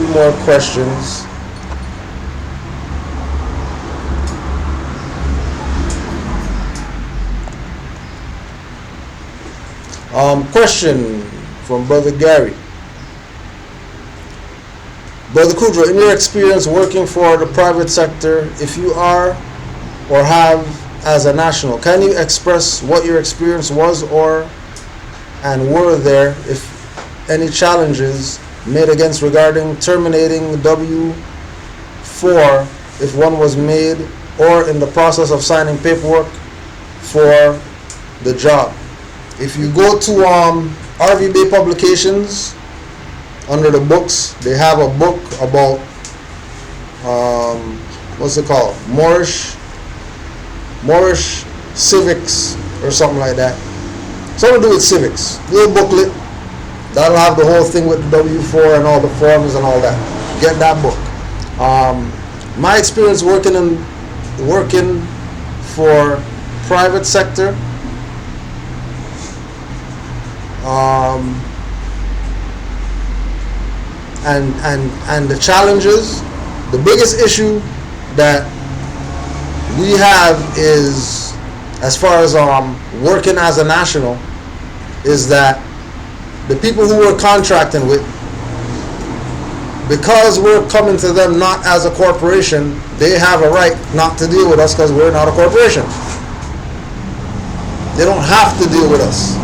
few more questions. Question from Brother Gary. Brother Kudra, in your experience working for the private sector, if you are or have as a national, can you express what your experience was and were there, if any challenges made against regarding terminating W-4 if one was made, or in the process of signing paperwork for the job? If you go to RV Bay Publications, under the books, they have a book about what's it called? Moorish civics or something like that. Something to do with civics. Little booklet that'll have the whole thing with the W-4 and all the forms and all that. Get that book. My experience working for private sector. And the challenges, the biggest issue that we have is, as far as working as a national, is that the people who we're contracting with, because we're coming to them not as a corporation, they have a right not to deal with us because we're not a corporation. They don't have to deal with us,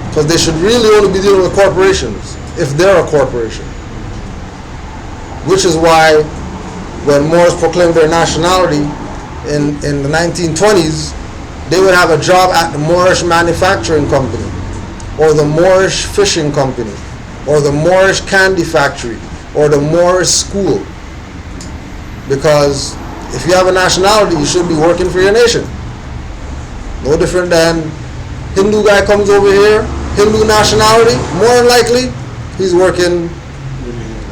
because they should really only be dealing with corporations if they're a corporation. Which is why when Moors proclaimed their nationality in the 1920s, they would have a job at the Moorish Manufacturing Company, or the Moorish Fishing Company, or the Moorish Candy Factory, or the Moorish School. Because if you have a nationality, you should be working for your nation. No different than Hindu guy comes over here, Hindu nationality, more than likely he's working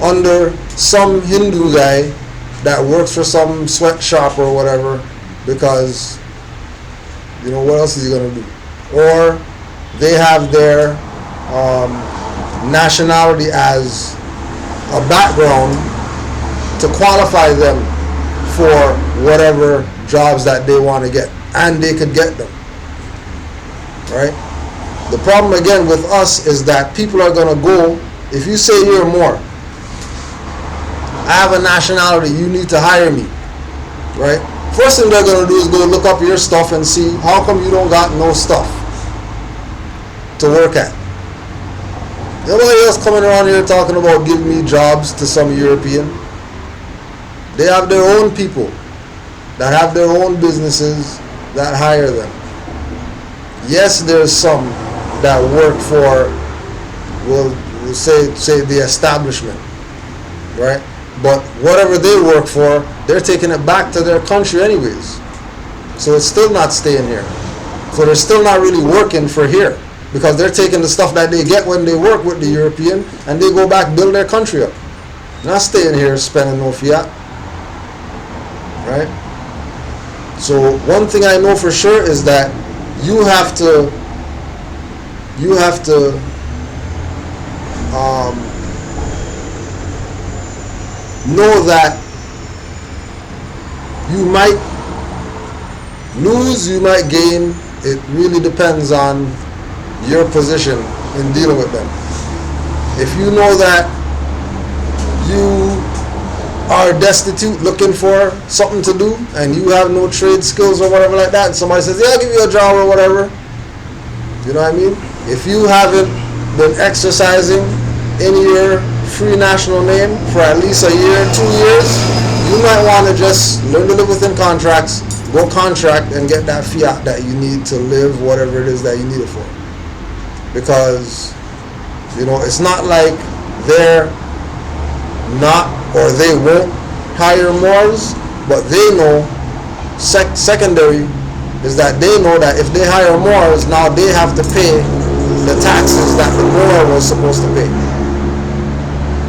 under some Hindu guy that works for some sweatshop or whatever, because what else is he going to do? Or they have their nationality as a background to qualify them for whatever jobs that they want to get, and they could get them, right? The problem again with us is that people are going to go, if you say you're more, I have a nationality, you need to hire me, right? First thing they're going to do is go look up your stuff and see how come you don't got no stuff to work at. Nobody else coming around here talking about giving me jobs to some European. They have their own people that have their own businesses that hire them. Yes, there's some that work for, we'll say the establishment, right? But whatever they work for, they're taking it back to their country anyways. So it's still not staying here. So they're still not really working for here, because they're taking the stuff that they get when they work with the European and they go back build their country up. Not staying here spending no fiat. Right? So one thing I know for sure is that you have to know that you might lose, you might gain. It really depends on your position in dealing with them. If you know that you are destitute looking for something to do and you have no trade skills or whatever like that, and somebody says, yeah, I'll give you a job or whatever, you know what I mean? If you haven't been exercising in your free national name for at least a year, 2 years, you might want to just learn to live within contracts, go contract and get that fiat that you need to live whatever it is that you need it for. Because it's not like they're not, or they won't hire Moors, but they know, secondary is that they know that if they hire Moors, now they have to pay the taxes that the Moor was supposed to pay.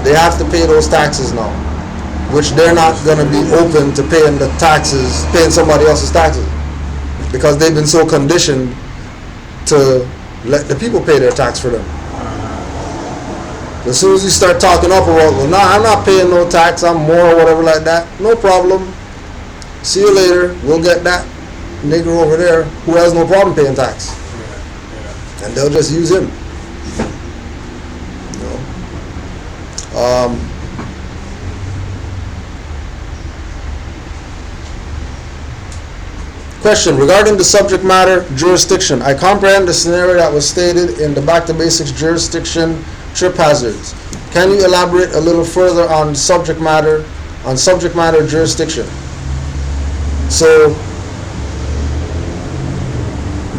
They have to pay those taxes now, which they're not going to be open to paying the taxes, paying somebody else's taxes, because they've been so conditioned to let the people pay their tax for them. As soon as you start talking up about, well, no, I'm not paying no tax, I'm more or whatever like that, no problem. See you later. We'll get that nigger over there who has no problem paying tax. Yeah. And they'll just use him. You know? Question regarding the subject matter jurisdiction. I comprehend the scenario that was stated in the Back to Basics jurisdiction trip hazards. Can you elaborate a little further on subject matter jurisdiction? So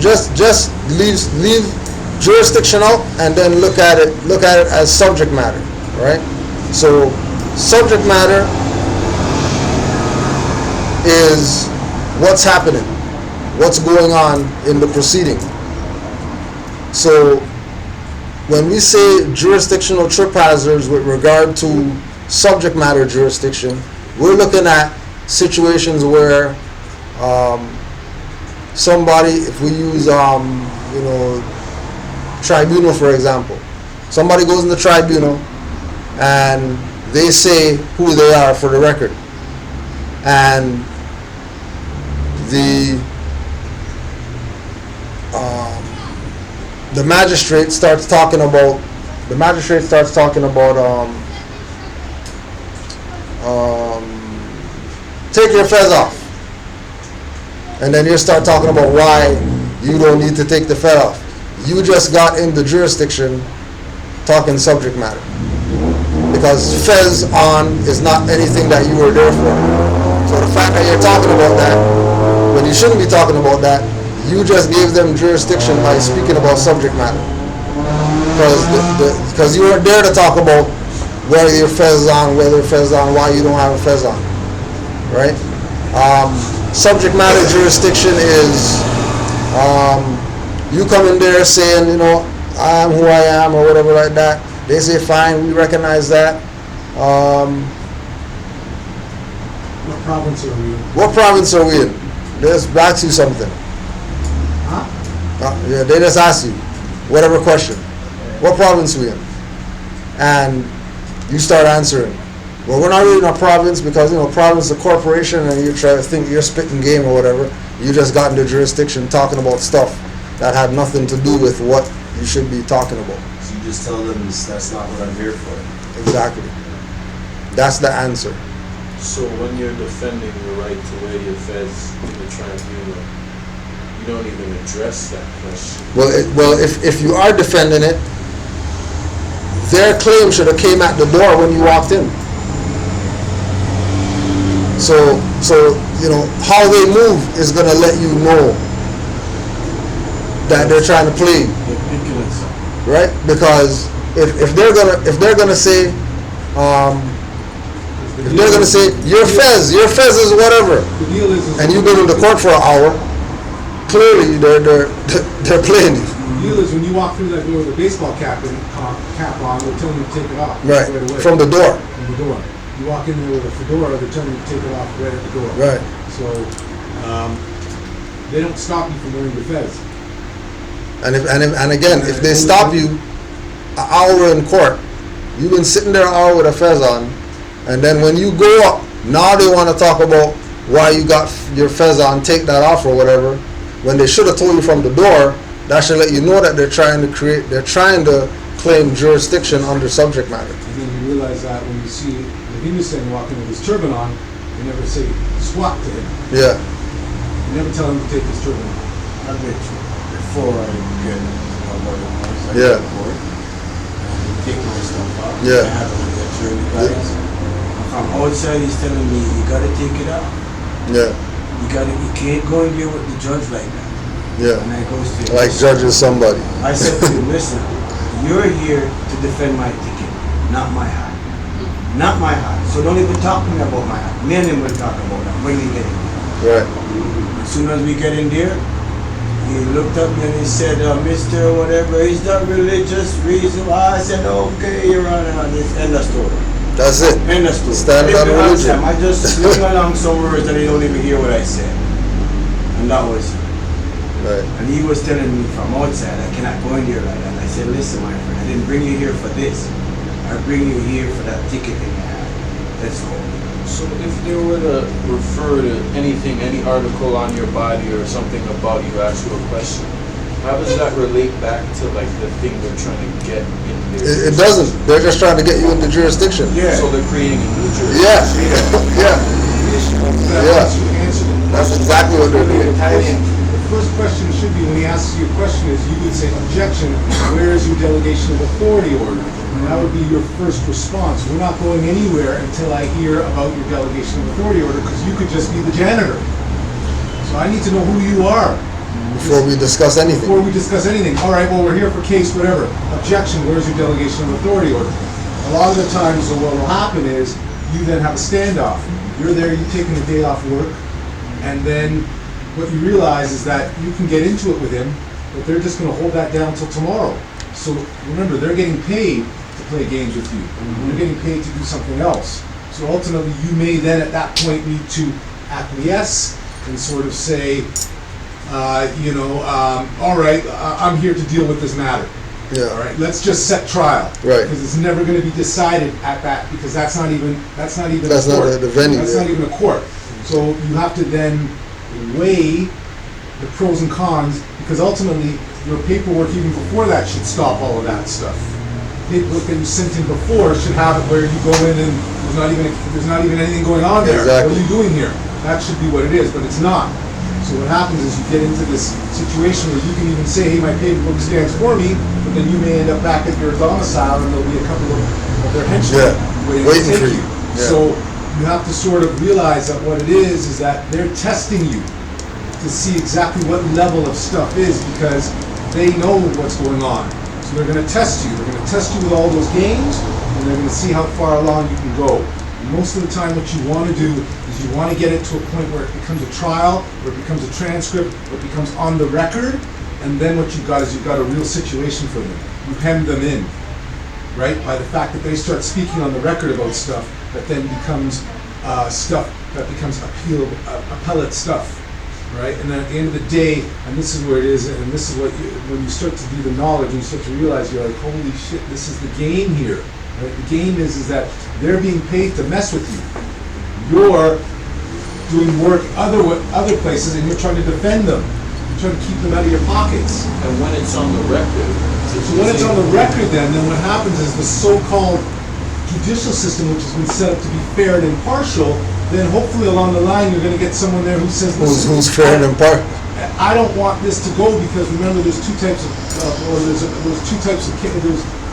just leave jurisdiction out and then look at it as subject matter, right? So subject matter is what's happening, what's going on in the proceeding. So when we say jurisdictional trip hazards with regard to subject matter jurisdiction, we're looking at situations where somebody, if we use tribunal for example, somebody goes in the tribunal and they say who they are for the record, and the magistrate starts talking about take your fez off, and then you start talking about why you don't need to take the fez off. You just got in the jurisdiction talking subject matter, because fez on is not anything that you were there for. So the fact that you're talking about that when you shouldn't be talking about that, you just gave them jurisdiction by speaking about subject matter, because you weren't there to talk about whether your fez on, why you don't have a fez on, right? Subject matter jurisdiction is you come in there saying, I am who I am or whatever like that. They say fine, we recognize that. What province are we in? What province are we in? They just ask you something. Huh? Yeah, they just ask you whatever question. What province are we in? And you start answering. Well, we're not really in a province because, province is a corporation and you try to think you're spitting game or whatever. You just got into jurisdiction talking about stuff that had nothing to do with what you should be talking about. So you just tell them that's not what I'm here for. Exactly. That's the answer. So when you're defending your right to wear your fez in the tribunal, you don't even address that question. Well, if you are defending it, their claim should have came at the door when you walked in. So how they move is gonna let you know that they're trying to play, right? Because if they're gonna say your fez is whatever, the deal is and you've been in the court for an hour, clearly they're playing you. The deal is when you walk through that door with a baseball cap on, they're telling you to take it off Right away. from the door. From the door. You walk in there with a fedora, they're telling you to take it off right at the door. Right. So they don't stop you from wearing your fez. And again, if they stop you an hour in court, you've been sitting there an hour with a fez on, and then when you go up, now they want to talk about why you got your fez on, take that off or whatever, when they should have told you from the door. That should let you know that they're trying to claim jurisdiction under subject matter. And then you realize that when you see the Hindustan walking with his turban on, you never say squat to him. Yeah. You never tell him to take his turban off. I bet you before I get I Yeah. get bored, and take my stuff off. Yeah. I have to get through the guys. From outside, he's telling me you gotta take it out. Yeah. You can't go in there with the judge like that. Yeah. And I goes to him, Like judging somebody. I said to him, listen, you're here to defend my ticket, not my hat. Not my hat. So don't even talk to me about my hat. Me and him will talk about that when we get in there. Right. As soon as we get in there, he looked up and he said, Mr. Whatever, is that religious reason? I said, okay, Your Honor, this end of story. That's it. End of story. Stand on religion. I just sling along some words and he don't even hear what I said. And that was it. Right. And he was telling me from outside, I cannot go in here like that. I said, listen, my friend, I didn't bring you here for this. I bring you here for that ticket in your hand. That's all. So if they were to refer to anything, any article on your body or something about you, ask you a question, how does that relate back to like the thing they're trying to get in there? It doesn't. They're just trying to get you into jurisdiction. Yeah. So they're creating a new jurisdiction. Yeah. Yeah. That's exactly what they're doing. The first question should be, when he asks you a question, is you would say, objection, where is your delegation of authority order? And that would be your first response. We're not going anywhere until I hear about your delegation of authority order, because you could just be the janitor. So I need to know who you are. Before we discuss anything. Before we discuss anything. All right, well, we're here for case whatever. Objection, where's your delegation of authority order? A lot of the times, what will happen is you then have a standoff. You're there, you're taking a day off work, and then what you realize is that you can get into it with him, but they're just going to hold that down until tomorrow. So remember, they're getting paid to play games with you. They're getting paid to do something else. So ultimately, you may then at that point need to acquiesce and sort of say, all right, I'm here to deal with this matter. Yeah. All right, let's just set trial. Right. Because it's never going to be decided at that, because that's not even That's a not court. the venue. That's not even a court. So you have to then weigh the pros and cons, because ultimately your paperwork even before that should stop all of that stuff. Paperwork that you sent in before should have it where you go in and there's not even anything going on there. Exactly. What are you doing here? That should be what it is, but it's not. So what happens is you get into this situation where you can even say, hey, my paperwork stands for me, but then you may end up back at your domicile and there'll be a couple of their henchmen waiting to take you. Yeah. So you have to sort of realize that what it is that they're testing you to see exactly what level of stuff is, because they know what's going on. So they're going to test you. They're going to test you with all those games, and they're going to see how far along you can go. And most of the time what you want to do is you want to get it to a point where it becomes a trial, where it becomes a transcript, where it becomes on the record, and then what you've got is you've got a real situation for them. You hem them in, right? By the fact that they start speaking on the record about stuff that then becomes stuff that becomes appellate stuff, right? And then at the end of the day, and this is where it is, and this is what when you start to do the knowledge and you start to realize, you're like, holy shit, this is the game here. Right? The game is that they're being paid to mess with you. You're doing work other places, and you're trying to defend them. You're trying to keep them out of your pockets. And when it's on the record, So when it's on the record, then what happens is the so-called judicial system, which has been set up to be fair and impartial, then hopefully along the line you're going to get someone there who says, Who's fair and impartial? I don't want this to go, because remember, there's two types of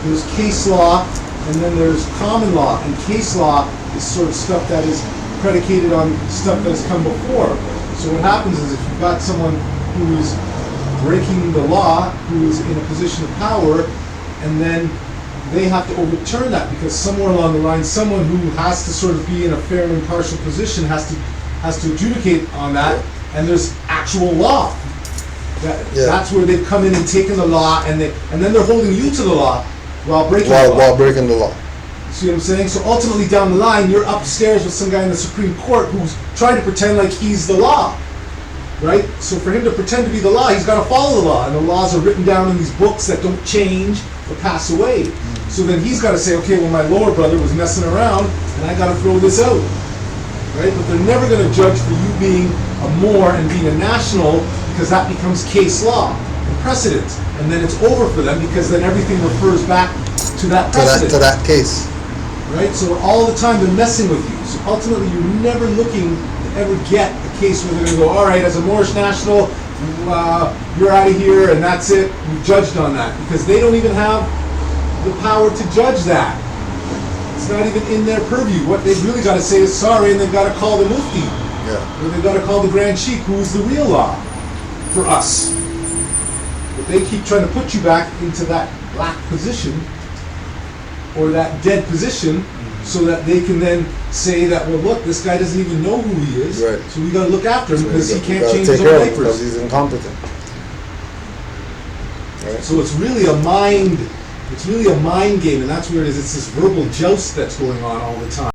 there's case law, and then there's common law. And case law is sort of stuff that is predicated on stuff that has come before. So what happens is if you've got someone who is breaking the law, who is in a position of power, and then they have to overturn that, because somewhere along the line, someone who has to sort of be in a fair and impartial position has to adjudicate on that, and there's actual law. That's where they've come in and taken the law, and then they're holding you to the law while breaking the law. While breaking the law. See what I'm saying? So ultimately down the line, you're upstairs with some guy in the Supreme Court who's trying to pretend like he's the law, right? So for him to pretend to be the law, he's got to follow the law, and the laws are written down in these books that don't change or pass away. So then he's got to say, okay, well, my lower brother was messing around, and I got to throw this out, right? But they're never going to judge for you being a Moor and being a national, because that becomes case law and precedent, and then it's over for them, because then everything refers back to that precedent. To that case. Right? So all the time they're messing with you. So ultimately you're never looking to ever get a case where they're going to go, all right, as a Moorish national, you're out of here, and that's it. We judged on that, because they don't even have the power to judge that. It's not even in their purview. What they've really got to say is sorry, and they've got to call the mufti. Yeah. Or they've got to call the Grand Sheikh, who is the real law for us. But they keep trying to put you back into that black position, or that dead position, so that they can then say that, well, look, this guy doesn't even know who he is, right. So we got to look after him, because he can't gotta change take his care own of him because papers. he's incompetent. Right. So it's really a mind game, and that's where it is. It's this verbal joust that's going on all the time.